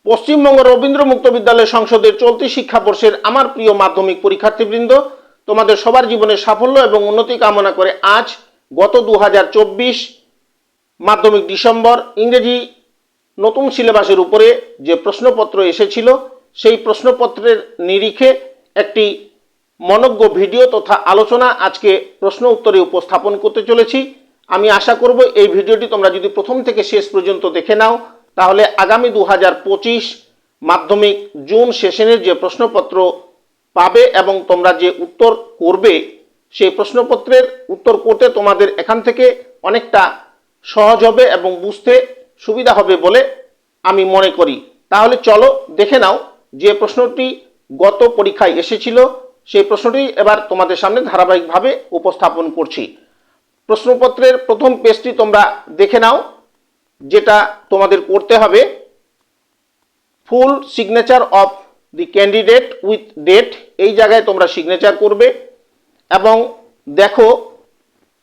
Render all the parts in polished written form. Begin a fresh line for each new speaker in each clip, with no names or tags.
পশ্চিমবঙ্গ রবীন্দ্র মুক্ত বিদ্যালয় সংসদের চলতি শিক্ষাবর্ষের আমার প্রিয় মাধ্যমিক পরীক্ষার্থীবৃন্দ, তোমাদের সবার জীবনের সাফল্য এবং উন্নতি কামনা করে আজ গত 2024 মাধ্যমিক ডিসেম্বর ইংরেজি নতুন সিলেবাসের উপরে যে প্রশ্নপত্র এসেছিল সেই প্রশ্নপত্রের নিরিখে একটি মনোজ্ঞ ভিডিও তথা আলোচনা আজকে প্রশ্ন উত্তরে উপস্থাপন করতে চলেছি। আমি আশা করব এই ভিডিওটি তোমরা যদি প্রথম থেকে শেষ পর্যন্ত দেখে নাও তাহলে আগামী 2025 মাধ্যমিক জুন সেশনের যে প্রশ্নপত্র পাবে এবং তোমরা যে উত্তর করবে সেই প্রশ্নপত্রের উত্তর করতে তোমাদের এখান থেকে অনেকটা সহজ হবে এবং বুঝতে সুবিধা হবে বলে আমি মনে করি। তাহলে চলো দেখে নাও যে প্রশ্নটি গত পরীক্ষায় এসেছিল সেই প্রশ্নটি এবার তোমাদের সামনে ধারাবাহিকভাবে উপস্থাপন করছি। প্রশ্নপত্রের প্রথম পেজটি তোমরা দেখে নাও। যেটা তোমাদের করতে হবে, full signature of the candidate with date, এই জায়গায় তোমরা সিগনেচার করবে এবং দেখো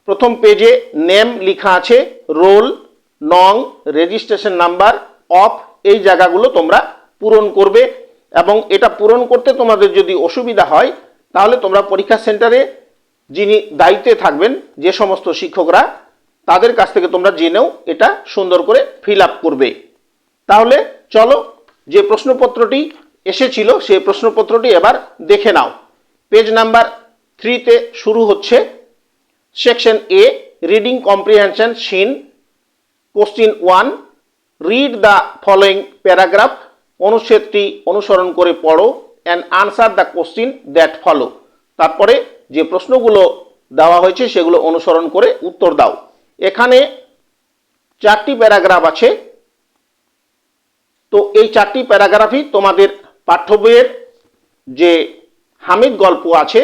প্রথম পেজে নেম লেখা আছে, রোল, নং, রেজিস্ট্রেশন নাম্বার, অফ, এই জায়গাগুলো তোমরা পূরণ করবে এবং এটা পূরণ করতে তোমাদের যদি অসুবিধা হয় তাহলে তোমরা পরীক্ষা সেন্টারে যিনি দায়িত্বে থাকবেন যে সমস্ত শিক্ষকরা তাদের কাছ থেকে তোমরা জেনেও এটা সুন্দর করে ফিল আপ করবে। তাহলে চলো যে প্রশ্নপত্রটি এসেছিল সেই প্রশ্নপত্রটি এবার দেখে নাও। পেজ নাম্বার 3-তে শুরু হচ্ছে। Section A, reading comprehension seen, question 1, read the following paragraph, অনুচ্ছেদটি অনুসরণ করে পড়ো and answer the question that follow. তারপরে যে প্রশ্নগুলো দেওয়া হয়েছে সেগুলো অনুসরণ করে উত্তর দাও। এখানে 4টি প্যারাগ্রাফ আছে। তো এই 4টি প্যারাগ্রাফই তোমাদের পাঠ্য বইয়ের যে হামিদ গল্প আছে,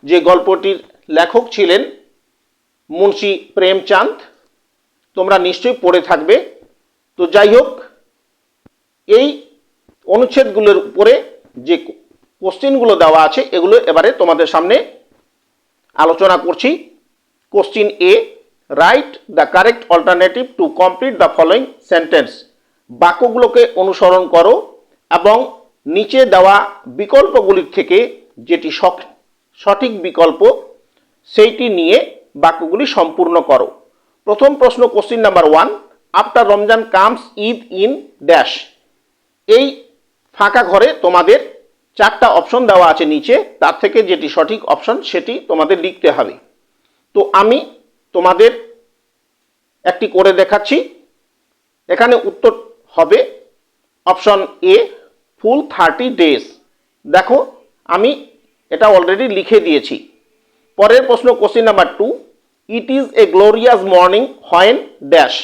যে গল্পটির লেখক ছিলেন মুন্সি প্রেমচাঁদ, তোমরা নিশ্চয়ই পড়ে থাকবে। তো যাই হোক, এই অনুচ্ছেদগুলোর উপরে যে কোশ্চিনগুলো দেওয়া আছে এগুলো এবারে তোমাদের সামনে আলোচনা করছি। Question A, write the correct alternative to complete the following sentence, বাক্যগুলোকে অনুসরণ করো এবং নিচে দেওয়া বিকল্পগুলির থেকে যেটি সঠিক বিকল্প সেইটি নিয়ে বাক্যগুলি সম্পূর্ণ করো। প্রথম প্রশ্ন, question number 1, after Ramzan comes Eid in dash, এই ফাঁকা ঘরে তোমাদের 4টা অপশন দেওয়া আছে নিচে, তার থেকে যেটি সঠিক অপশন সেটি তোমাদের লিখতে হবে। তো আমি তোমাদের একটি করে দেখাচ্ছি। এখানে উত্তর হবে অপশন এ, ফুল 30 ডেজ। দেখো আমি এটা অলরেডি লিখে দিয়েছি। পরের প্রশ্ন, question number 2, it is a glorious morning when dash,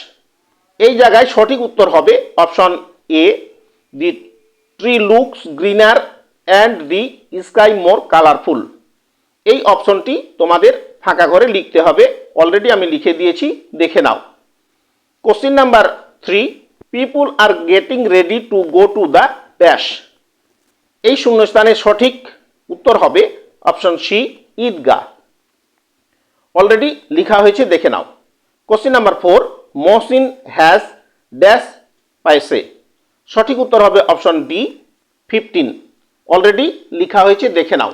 এই জায়গায় সঠিক উত্তর হবে option A, the tree looks greener and the sky more colourful. এই অপশনটি তোমাদের ফাঁকা ঘরে লিখতে হবে, অলরেডি আমি লিখে দিয়েছি, দেখে নাও। Question number 3, people are getting ready to go to the dash, এই শূন্যস্থানের সঠিক উত্তর হবে অপশন সি, ঈদগাহ। অলরেডি লেখা হয়েছে, দেখে নাও। Question number 4, Mohsin has dash paise, সঠিক উত্তর হবে অপশন ডি, 15। অলরেডি লেখা হয়েছে, দেখে নাও।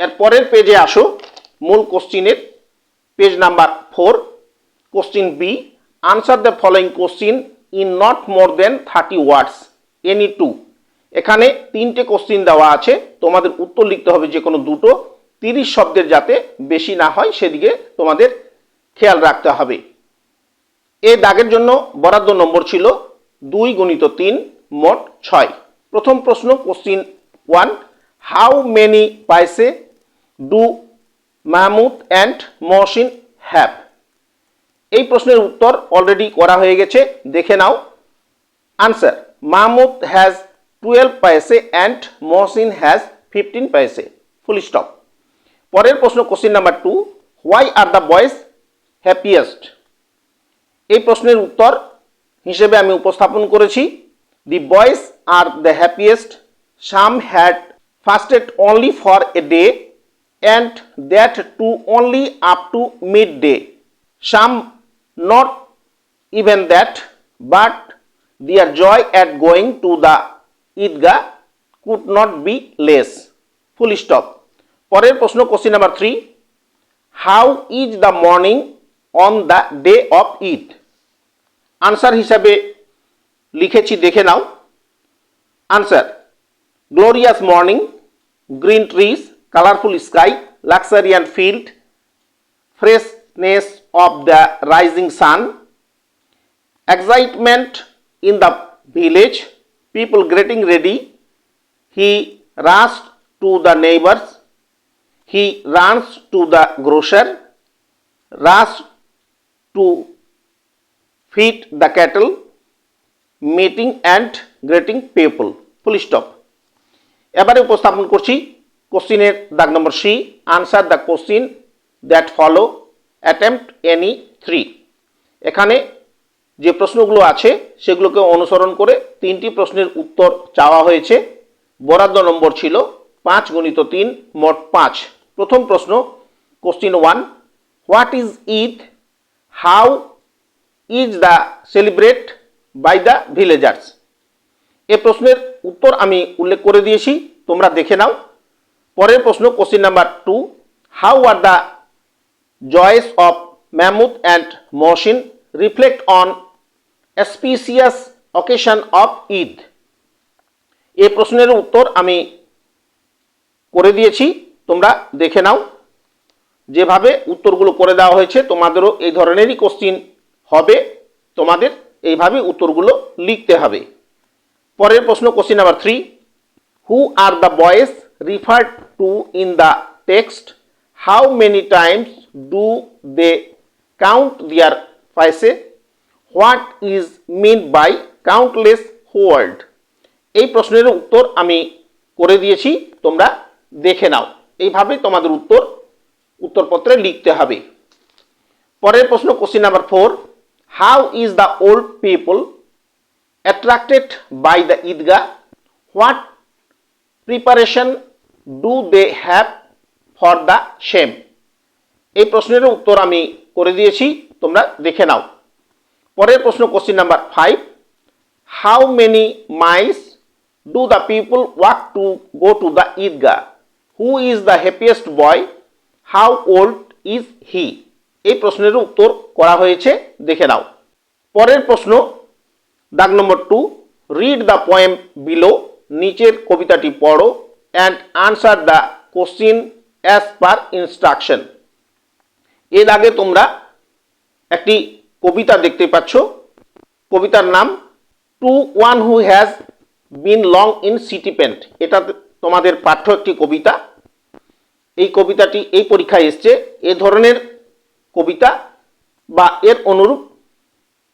এর পরের পেজে আসো, মূল কোশ্চিনের page number 4, question B, answer the following question in not more than 30 words, any 2। এখানে 3টে কোশ্চিন দেওয়া আছে, তোমাদের উত্তর লিখতে হবে যে কোনো দুটো, 30 শব্দের যাতে বেশি না হয় সেদিকে তোমাদের খেয়াল রাখতে হবে। এই দাগের জন্য বরাদ্দ নম্বর ছিল 2 × 3, মোট 6। প্রথম প্রশ্ন, question 1, how many paise do Mahmud and Mohsin have, এই প্রশ্নের উত্তর অলরেডি করা হয়ে গেছে, দেখে নাও। Answer, Mahmud has 12 paise and Mohsin has 15 paise, full stop. পরের প্রশ্ন, question number 2, why are the boys happiest, এই প্রশ্নের উত্তর হিসেবে আমি উপস্থাপন করেছি, the boys are the happiest, some had fasted only for a day and that too only up two mid day, some not even that, but Their joy at going to the Eidgah could not be less. Full stop. পরের প্রশ্ন question number 3, how is the morning on the day of Eid? Answer হিসাবে লিখেছি, দেখে নাও। Answer: glorious morning, green trees, colourful sky, luxuriant field, freshness of the rising sun, excitement in the village, people getting ready, he rushed to the neighbors, he runs to the grocer, rushed to feed the cattle, meeting and greeting people. Full stop. এবারে উপস্থাপন করছি কোশ্চিনের দাগ number C, answer the question that follow, attempt any 3। এখানে যে প্রশ্নগুলো আছে সেগুলোকে অনুসরণ করে 3টি প্রশ্নের উত্তর চাওয়া হয়েছে। বরাদ্দ নম্বর ছিল 5 × 3, মোট 5। প্রথম প্রশ্ন, question 1, what is Eid, how is the celebrate by the villagers? এই প্রশ্নের উত্তর আমি উল্লেখ করে দিয়েছি, তোমরা দেখে নাও। পরের প্রশ্ন, question number 2, how are the joys of Mahmud and Mohsin reflect on auspicious occasion of Eid? এই প্রশ্নের উত্তর আমি করে দিয়েছি, তোমরা দেখে নাও। যেভাবে উত্তরগুলো করে দেওয়া হয়েছে তোমাদেরও এই ধরনেরই কোশ্চিন হবে, তোমাদের এইভাবে উত্তরগুলো লিখতে হবে। পরের প্রশ্ন, question number 3, who are the boys referred to in the text, how many times do they count their paise, what is mean by countless word? এই প্রশ্নের উত্তর আমি করে দিয়েছি, তোমরা দেখে নাও। এইভাবে তোমাদের উত্তরপত্রে লিখতে হবে। পরের প্রশ্ন, question number 4, how is the old people attracted by the Eidgah, what preparation do they have for the same? এই প্রশ্নের উত্তর আমি করে দিয়েছি, তোমরা দেখে নাও। পরের প্রশ্ন, question number 5, how many Miles do the people walk two go to the Eidgah, who is the happiest boy, how old is he? এই প্রশ্নের উত্তর করা হয়েছে, দেখে নাও। পরের প্রশ্ন, দাগ নম্বর 2, রিড দ্য পোয়েম বিলো, নিচের কবিতাটি পড়ো, and answer the question as per instruction. এর আগে তোমরা একটি কবিতা দেখতে পাচ্ছ, কবিতার নাম to one who has been long in city pent. এটা তোমাদের পাঠ্য একটি কবিতা। এই কবিতাটি এই পরীক্ষায় এসছে। এ ধরনের কবিতা বা এর অনুরূপ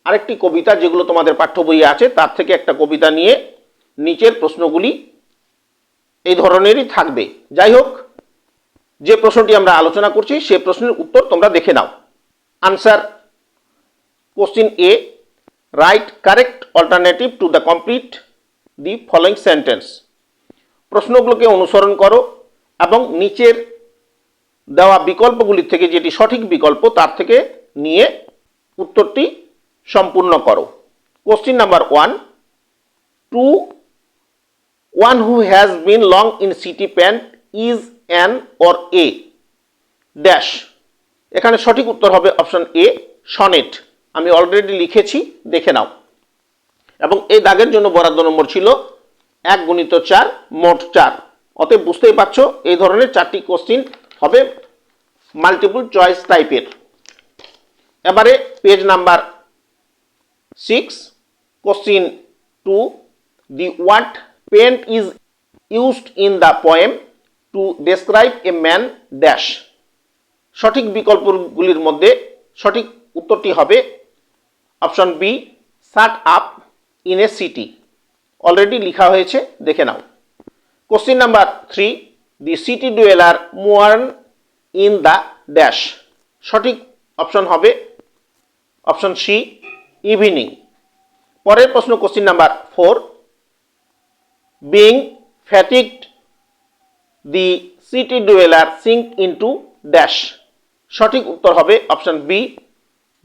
আরেকটি কবিতা যেগুলো তোমাদের পাঠ্য বইয়ে আছে তার থেকে একটা কবিতা নিয়ে নিচের প্রশ্নগুলি এই ধরনেরই থাকবে। যাই হোক, যে প্রশ্নটি আমরা আলোচনা করছি সে প্রশ্নের উত্তর তোমরা দেখে নাও। Answer question A, write correct alternative to the complete the following sentence. প্রশ্নগুলোকে অনুসরণ করো এবং নিচের দেওয়া বিকল্পগুলির থেকে যেটি সঠিক বিকল্প তার থেকে নিয়ে উত্তরটি সম্পূর্ণ করো। Question number 1, to one who has been long in city pent is an or a dash. এখানে সঠিক উত্তর হবে অপশন এ, সনেট। আমি অলরেডি লিখেছি, দেখে নাও। এবং এই দাগের জন্য বরাদ্দ নম্বর ছিল 1 × 4, মোট 4। অতএব বুঝতেই পারছো এই ধরনের 4টি কোশ্চিন হবে মাল্টিপল চয়েস টাইপের। এবারে page number 6, question 2, the word pent is used in the poem to describe a man dash. সঠিক বিকল্পগুলির মধ্যে সঠিক উত্তরটি হবে option B, shut up in a city. Already লেখা হয়েছে, দেখে নাও। Question number 3, the city dweller mourn in the dash. সঠিক অপশন হবে অপশন সি, ইভিনিং। পরের প্রশ্ন, question number 4, being fatigued the city dweller sink into dash. সঠিক উত্তর হবে option B,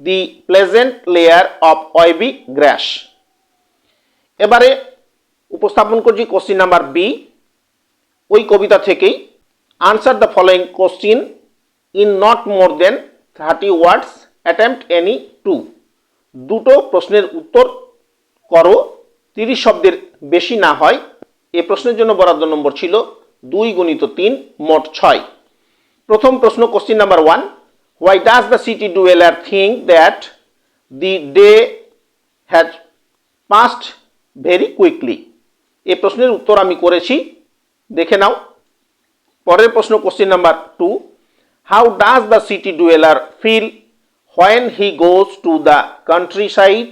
the pleasant layer of wavy grass. এবারে উপস্থাপন করছি কোশ্চিন নাম্বার বি, ওই কবিতা থেকেই। Answer the following question in not more than 30 words, attempt any two. দুটো প্রশ্নের উত্তর করো 30 শব্দের বেশি না হয়। এ প্রশ্নের জন্য বরাদ্দ নম্বর ছিল 2 গুণিত 3, মোট 6। প্রথম প্রশ্ন, question number 1, why does the city dweller think that the day has passed very quickly. এই প্রশ্নের উত্তর আমি করেছি, দেখে নাও। পরের প্রশ্ন, question number 2, how does the city dweller feel when he goes to the countryside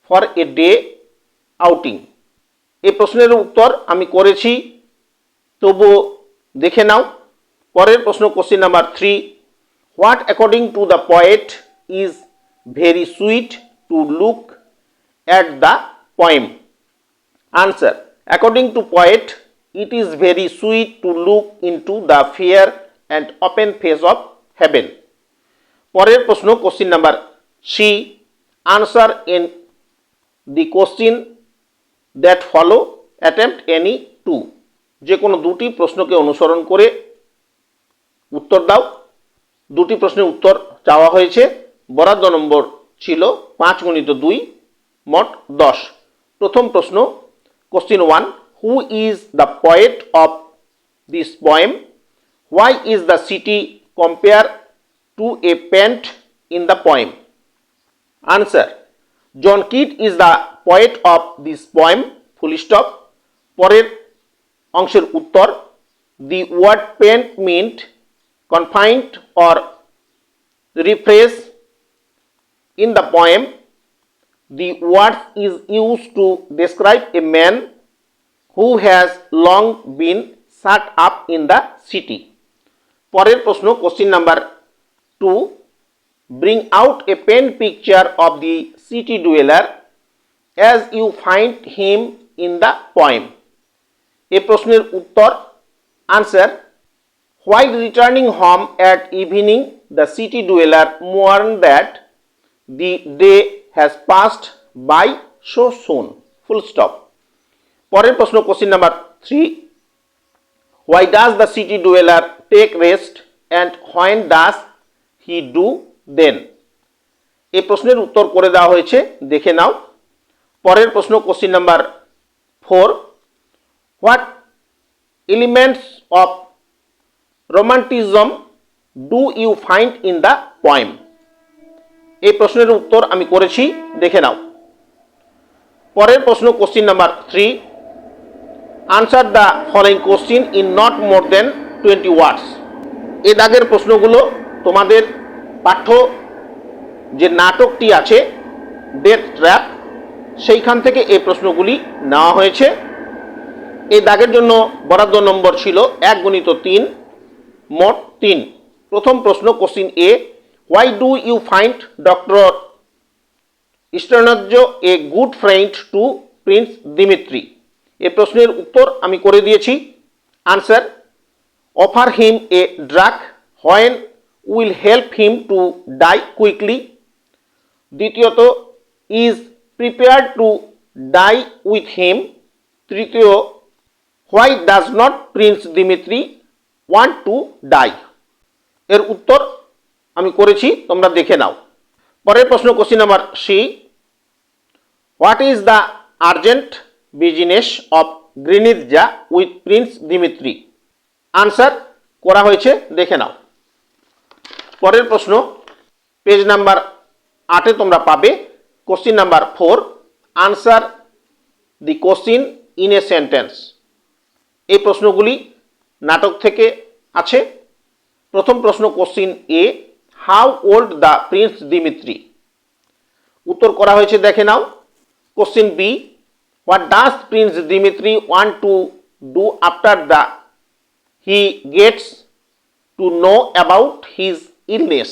for a day outing. এই প্রশ্নের উত্তর আমি করেছি, তবুও দেখে নাও। পরের প্রশ্ন, question number 3, what according to the poet is very sweet to look at the poem. Answer, according to poet, it is very sweet to look into the fair and open face of heaven. পরের প্রশ্ন, question number C, answer in the question that follow, attempt any two. যে কোনো দুটি প্রশ্নকে অনুসরণ করে উত্তর দাও। দুটি প্রশ্নের উত্তর চাওয়া হয়েছে, বরাদ্দ নম্বর ছিল 5 গুণিত 2, মোট 10। প্রথম প্রশ্ন, question 1, who is the poet of this poem, why is the city compare to a pent in the poem. Answer, John Keats is the poet of this poem, full stop. পরের অংশের উত্তর, the word pent meant confined or refresh in the poem. The word is used to describe a man who has long been shut up in the city. পরের প্রশ্ন, question number 2, bring out a pen picture of the city dweller as you find him in the poem. এই প্রশ্নের উত্তর, answer, while returning home at evening the city dweller mourned that the day has passed by so soon, full stop. পরের প্রশ্ন, question number 3, why does the city dweller take rest and when does he do then? এই প্রশ্নের উত্তর করে দেওয়া হয়েছে, দেখে নাও। পরের প্রশ্ন, question number 4, what elements of romanticism do you find in the poem? এই প্রশ্নের উত্তর আমি করেছি, দেখে নাও। পরের প্রশ্ন, question number 3, answer the following question in not more than 20 words. এ দাগের প্রশ্নগুলো তোমাদের পাঠ্য যে নাটকটি আছে ডেথ ট্র্যাপ, সেইখান থেকে এই প্রশ্নগুলি নেওয়া হয়েছে। এই দাগের জন্য বরাদ্দ নম্বর ছিল 1 গুণিত 3, মোট 3। প্রথম প্রশ্ন, question A, why do you find Dr. Strange a good friend to Prince Dimitri? এই প্রশ্নের উত্তর আমি করে দিয়েছি। Answer, offer him a drug when will help him to die quickly. দ্বিতীয়ত, is prepared to die with him. তৃতীয়, why does not Prince Dimitri want to die? এর উত্তর আমি করেছি, তোমরা দেখে নাও। পরের প্রশ্ন, question number C, what is the urgent business of Grinitza with prince Dmitri? Answer করা হয়েছে, দেখে নাও। পরের প্রশ্ন, পেজ নাম্বার 8-এ তোমরা পাবে question number 4, answer the question in a sentence. এই প্রশ্নগুলি নাটক থেকে আছে। প্রথম প্রশ্ন, question A, how old the prince Dmitri? উত্তর করা হয়েছে, দেখে নাও। Question B, what does prince Dmitri want to do after the he gets to know about his illness?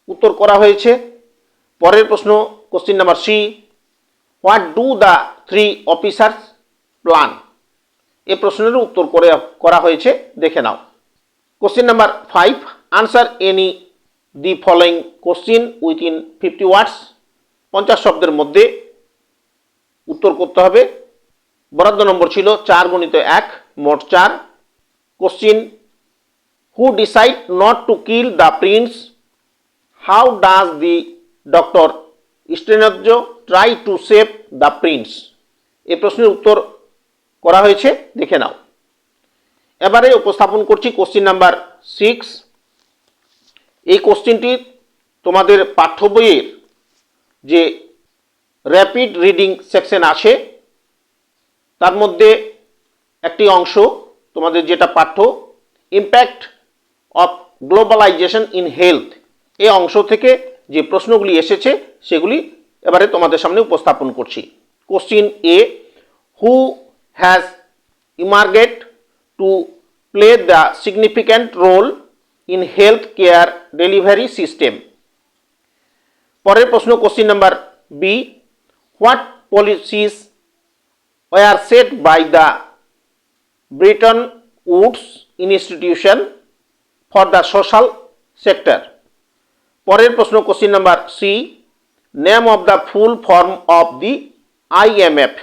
উত্তর করা হয়েছে। পরের প্রশ্ন, question number C, what do the 3 officers plan? এই প্রশ্নের উত্তর করা হয়েছে, দেখে নাও। Question number 5, answer any the following question within 50 ওয়ার্ডস। 50 শব্দের মধ্যে উত্তর করতে হবে। বরাদ্দ নম্বর ছিল 4 × 1, মোট 4। Question, who decide not to kill the Prince, how does the doctor strange try to save the Prince? এই প্রশ্নের উত্তর করা হয়েছে, দেখে নাও। এবারে উপস্থাপন করছি কোশ্চিন নাম্বার 6। এই কোশ্চিনটি তোমাদের পাঠ্য বইয়ের যে র্যাপিড রিডিং সেকশন আছে তার মধ্যে একটি অংশ তোমাদের যেটা পাঠ্য impact of globalization in health, এই অংশ থেকে যে প্রশ্নগুলি এসেছে সেগুলি এবারে তোমাদের সামনে উপস্থাপন করছি। Question A, who has emerged to play the significant role in health care delivery system? পরের প্রশ্ন question number B, what policies were set by the Bretton Woods institution for the social sector? পরের প্রশ্ন question number C, name of the full form of the IMF?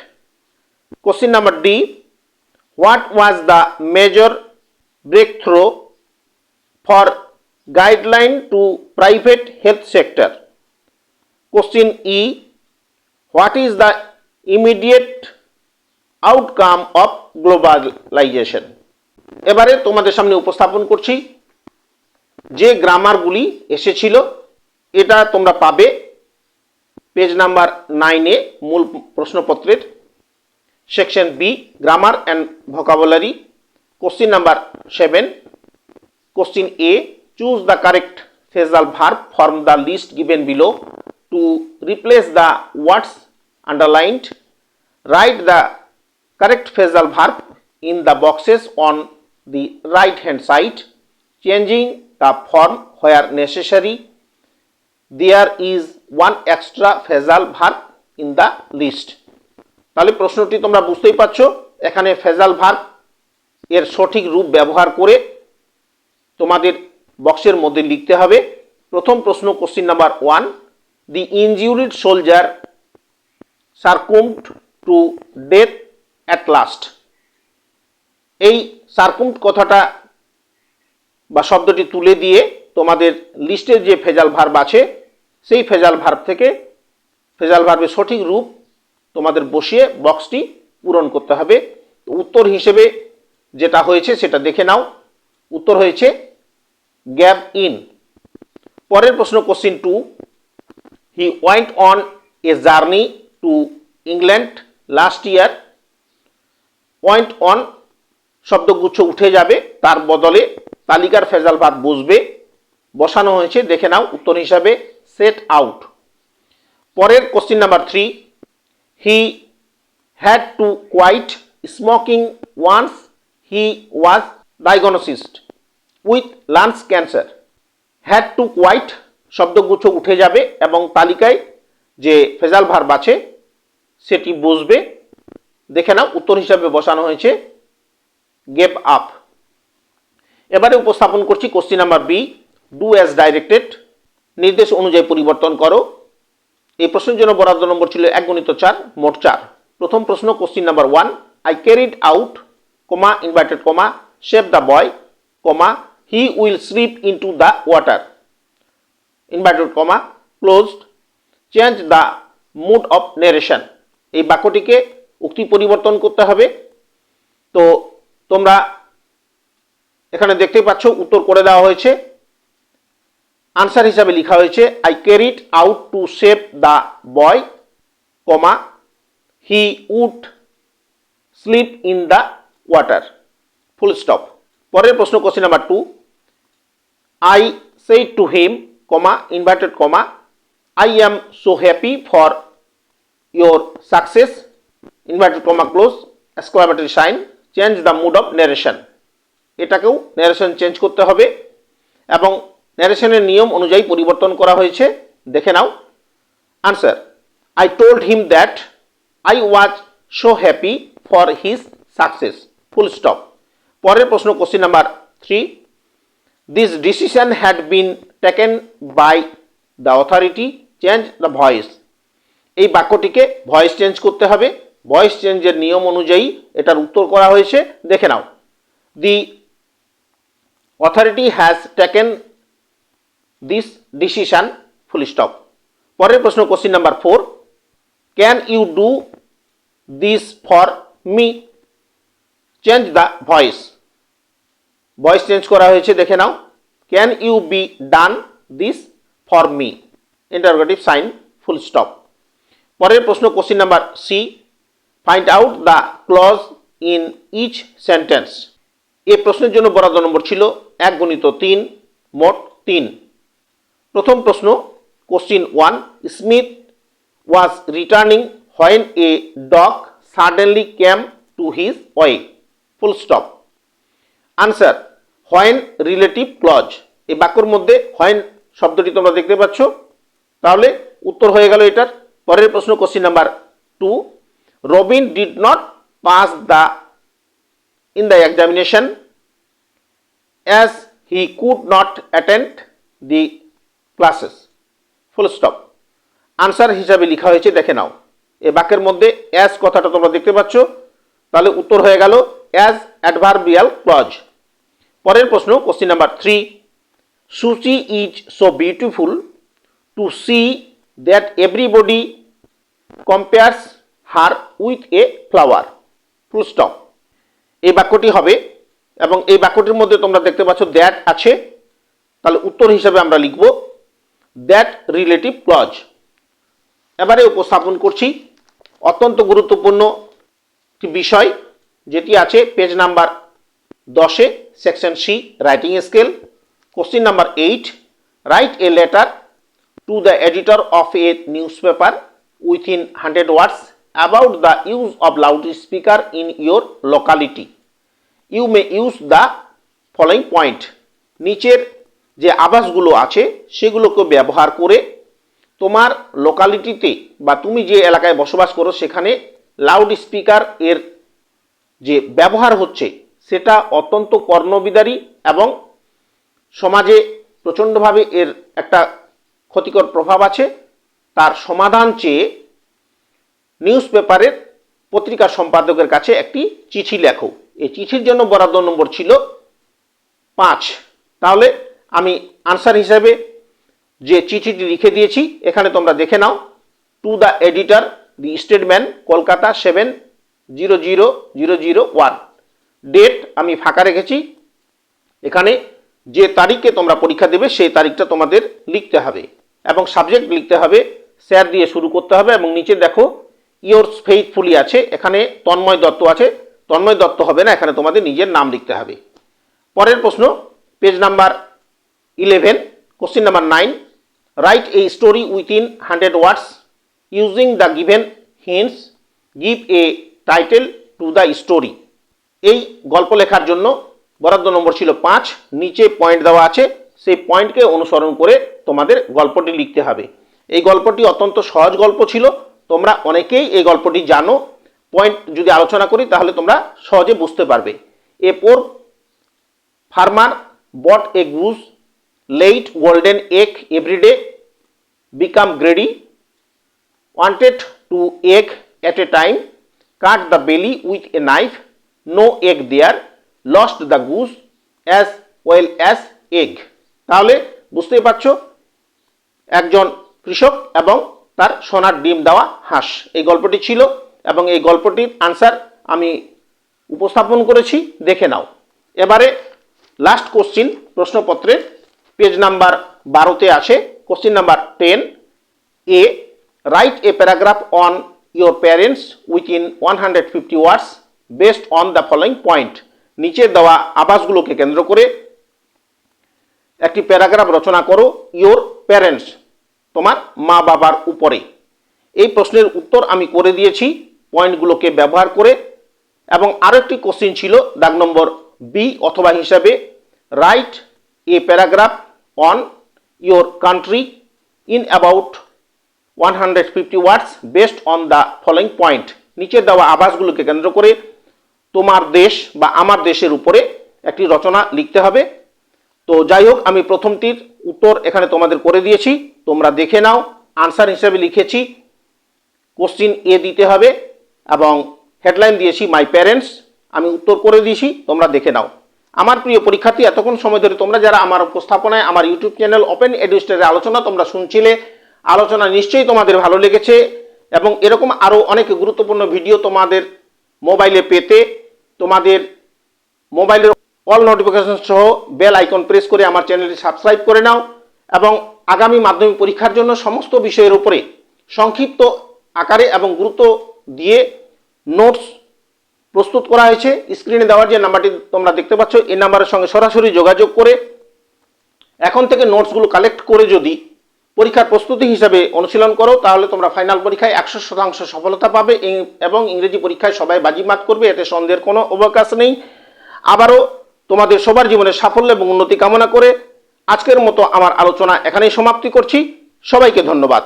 Question number D, what was the major breakthrough for guideline to private health sector? Question E, what is the immediate outcome of globalization? এবারে তোমাদের সামনে উপস্থাপন করছি যে গ্রামারগুলি এসেছিল। এটা তোমরা পাবে পেজ নাম্বার 9-এ মূল প্রশ্নপত্রের section B, grammar and vocabulary. Question number 7, question A, choose the correct phrasal verb from the list given below to replace the words underlined. Write the correct phrasal verb in the boxes on the right hand side, changing the form where necessary. There is one extra phrasal verb in the list. তাহলে প্রশ্নটি তোমরা বুঝতেই পারছো, এখানে phrasal verb এর সঠিক রূপ ব্যবহার করে তোমাদের বক্সের মধ্যে লিখতে হবে। প্রথম প্রশ্ন question number 1, the injured soldier succumbed to death at last. এই সার্কুম্ড কথাটা বা শব্দটি তুলে দিয়ে তোমাদের লিস্টের যে ফ্রেজাল ভার্ব আছে সেই ফ্রেজাল ভার্ব থেকে ফ্রেজাল ভার্বের সঠিক রূপ তোমাদের বসিয়ে বক্সটি পূরণ করতে হবে। উত্তর হিসেবে যেটা হয়েছে সেটা দেখে নাও। উত্তর হয়েছে গ্যাভ ইন। পরের প্রশ্ন question 2, he went on a journey to England last year. Point on শব্দগুচ্ছ উঠে যাবে, তার বদলে তালিকার ফ্রেজাল ভার্ব বসবে, বসানো হয়েছে, দেখে নাও। উত্তর হিসাবে সেট আউট। পরের question number 3, he had to quit smoking once he was diagnosed with lungs cancer. Had to quit শব্দগুচ্ছ উঠে যাবে এবং তালিকায় যে ফ্রেজাল ভার্ব আছে সেটি বসবে, দেখে নাও। উত্তর হিসাবে বসানো হয়েছে গেভ আপ। এবারে উপস্থাপন করছি question number B, do as directed, নির্দেশ অনুযায়ী পরিবর্তন করো। এই প্রশ্নের জন্য বরাদ্দ নম্বর ছিল 1 × 4, মোট 4। প্রথম প্রশ্ন question number 1, I carried out, comma inverted comma, save the boy, comma he will slip into the water, inverted comma closed, change the mood of narration. এই বাক্যটিকে উক্তি পরিবর্তন করতে হবে। তো তোমরা এখানে দেখতে পাচ্ছ উত্তর করে দেওয়া হয়েছে। আনসার হিসাবে লেখা হয়েছে I carried out to save the boy, comma he would slip in the water, full stop. পরের প্রশ্ন question number 2, I said to him, comma inverted comma, I am so happy for your success, inverted comma close, exclamatory sign, change the mood of narration. এটাকেও narration change করতে হবে এবং ন্যারেশনের নিয়ম অনুযায়ী পরিবর্তন করা হয়েছে, দেখে নাও। Answer, I told him that I was so happy for his success, full stop. পরের প্রশ্ন question number 3, this decision had been taken by the authority, change the voice. এই বাক্যটিকে ভয়েস চেঞ্জ করতে হবে। ভয়েস চেঞ্জের নিয়ম অনুযায়ী এটার উত্তর করা হয়েছে, দেখে নাও। The authority has taken this decision, full stop. পরের প্রশ্ন, question number 4, can you do this for me? Change the voice. Voice change করা হয়েছে, দেখে নাও। Can you be done this for me, interrogative sign, full stop. পরের প্রশ্ন, question number C, find out the clause in each sentence. এই প্রশ্নের জন্য বরাদ্দ নম্বর ছিল 1 × 3, মোট 3। প্রথম প্রশ্ন, question 1, Smith was returning when a dog suddenly came to his way, full stop. Answer, when relative clause. এই বাক্যর মধ্যে হোয়েন শব্দটি তোমরা দেখতে পাচ্ছ, তাহলে উত্তর হয়ে গেল এটার। পরের প্রশ্ন, question number 2, Robin did not pass in the examination as he could not attend the classes, full stop. Answer হিসাবে লেখা হয়েছে, দেখে নাও। এই বাক্যের মধ্যে অ্যাজ কথাটা তোমরা দেখতে পাচ্ছ, তাহলে উত্তর হয়ে গেল অ্যাজ অ্যাডভার্বিয়াল ক্লজ। পরের প্রশ্ন, question number 3, Suchi is so beautiful to see that everybody compares her with a flower, full stop. এই বাক্যটি হবে, এবং এই বাক্যটির মধ্যে তোমরা দেখতে পাচ্ছ দ্যাট আছে, তাহলে উত্তর হিসাবে আমরা লিখব দ্যাট রিলেটিভ ক্লজ। এবারে উপস্থাপন করছি অত্যন্ত গুরুত্বপূর্ণ একটি বিষয়, যেটি আছে পেজ নাম্বার 10-এ, section C, writing skill. Question number 8, write a letter to the editor of a newspaper within 100 words about the use of loud speaker in your locality. You may use the following point. নিচের যে আবাসগুলো আছে সেগুলোকে ব্যবহার করে তোমার লোকালিটিতে বা তুমি যে এলাকায় বসবাস করো সেখানে লাউড স্পিকার এর যে ব্যবহার হচ্ছে সেটা অত্যন্ত কর্ণবিদারী এবং সমাজে প্রচণ্ডভাবে এর একটা ক্ষতিকর প্রভাব আছে। তার সমাধান চেয়ে নিউজ পেপারের পত্রিকা সম্পাদকের কাছে একটি চিঠি লেখো। এই চিঠির জন্য বরাদ্দ নম্বর ছিল 5। তাহলে আমি আনসার হিসাবে যে চিঠিটি লিখে দিয়েছি এখানে তোমরা দেখে নাও। To the editor, the Statesman, Kolkata 70001। Date আমি ফাঁকা রেখেছি, এখানে যে তারিখে তোমরা পরীক্ষা দেবে সেই তারিখটা তোমাদের লিখতে হবে এবং সাবজেক্ট লিখতে হবে, স্যার দিয়ে শুরু করতে হবে এবং নিচে দেখো ইয়োরস ফেইথফুলি আছে, এখানে তন্ময় দত্ত আছে, তন্ময় দত্ত হবে না, এখানে তোমাদের নিজের নাম লিখতে হবে। পরের প্রশ্ন, page number 11, question number 9, write a story within 100 words using the given hints, give a title to the story. এই গল্প লেখার জন্য বরাদ্দ নম্বর ছিল 5। নিচে পয়েন্ট দেওয়া আছে, সেই পয়েন্টকে অনুসরণ করে তোমাদের গল্পটি লিখতে হবে। এই গল্পটি অত্যন্ত সহজ গল্প ছিল, তোমরা অনেকেই এই গল্পটি জানো। পয়েন্ট যদি আলোচনা করি তাহলে তোমরা সহজে বুঝতে পারবে। A poor farmer got a goose, laid golden egg everyday, become greedy, wanted to egg at a time, cut the belly with a knife, no egg there, lost the goose as well as egg. তাহলে বুঝতেই পারছো একজন কৃষক এবং তার সোনার ডিম দেওয়া হাঁস, এই গল্পটি ছিল এবং এই গল্পটির আনসার আমি উপস্থাপন করেছি, দেখে নাও। এবারে লাস্ট কোশ্চিন প্রশ্নপত্রের পেজ নাম্বার 12-তে আছে, question number 10, A write a paragraph on your parents within 150 words based on the following point. নিচে দেওয়া আবাসগুলোকে কেন্দ্র করে একটি প্যারাগ্রাফ রচনা করো ইয়োর প্যারেন্টস, তোমার মা বাবার উপরে। এই প্রশ্নের উত্তর আমি করে দিয়েছি পয়েন্টগুলোকে ব্যবহার করে। এবং আরও একটি কোশ্চিন ছিল দাগ নম্বর বি অথবা হিসাবে, write a paragraph on your country in about 150 words based on the following point. নিচে দেওয়া আবাসগুলোকে কেন্দ্র করে তোমার দেশ বা আমার দেশের উপরে একটি রচনা লিখতে হবে। তো যাই হোক, আমি প্রথমটির উত্তর এখানে তোমাদের করে দিয়েছি, তোমরা দেখে নাও। আনসার হিসেবে লিখেছি কোশ্চিন এ দিতে হবে এবং হেডলাইন দিয়েছি মাই প্যারেন্টস, আমি উত্তর করে দিয়েছি, তোমরা দেখে নাও। আমার প্রিয় পরীক্ষার্থী, এতক্ষণ সময় ধরে তোমরা যারা আমার উপস্থাপনায় আমার ইউটিউব চ্যানেল ওপেন এডুস্টারের আলোচনা তোমরা শুনছিলে, আলোচনা নিশ্চয়ই তোমাদের ভালো লেগেছে এবং এরকম আরও অনেক গুরুত্বপূর্ণ ভিডিও তোমাদের মোবাইলে পেতে তোমাদের মোবাইলের অল নোটিফিকেশন সহ বেল আইকন প্রেস করে আমার চ্যানেলটি সাবস্ক্রাইব করে নাও এবং আগামী মাধ্যমিক পরীক্ষার জন্য সমস্ত বিষয়ের উপরে সংক্ষিপ্ত আকারে এবং গুরুত্ব দিয়ে নোটস প্রস্তুত করা হয়েছে। স্ক্রিনে দেওয়ার যে নাম্বারটি তোমরা দেখতে পাচ্ছ, এই নাম্বারের সঙ্গে সরাসরি যোগাযোগ করে এখন থেকে নোটসগুলো কালেক্ট করে যদি পরীক্ষার প্রস্তুতি হিসাবে অনুশীলন করো, তাহলে তোমরা ফাইনাল পরীক্ষায় 100% সফলতা পাবে এবং ইংরেজি পরীক্ষায় সবাই বাজিমাত করবে, এতে সন্দেহের কোনো অবকাশ নেই। আবারও তোমাদের সবার জীবনে সাফল্য এবং উন্নতি কামনা করে আজকের মতো আমার আলোচনা এখানেই সমাপ্তি করছি। সবাইকে ধন্যবাদ।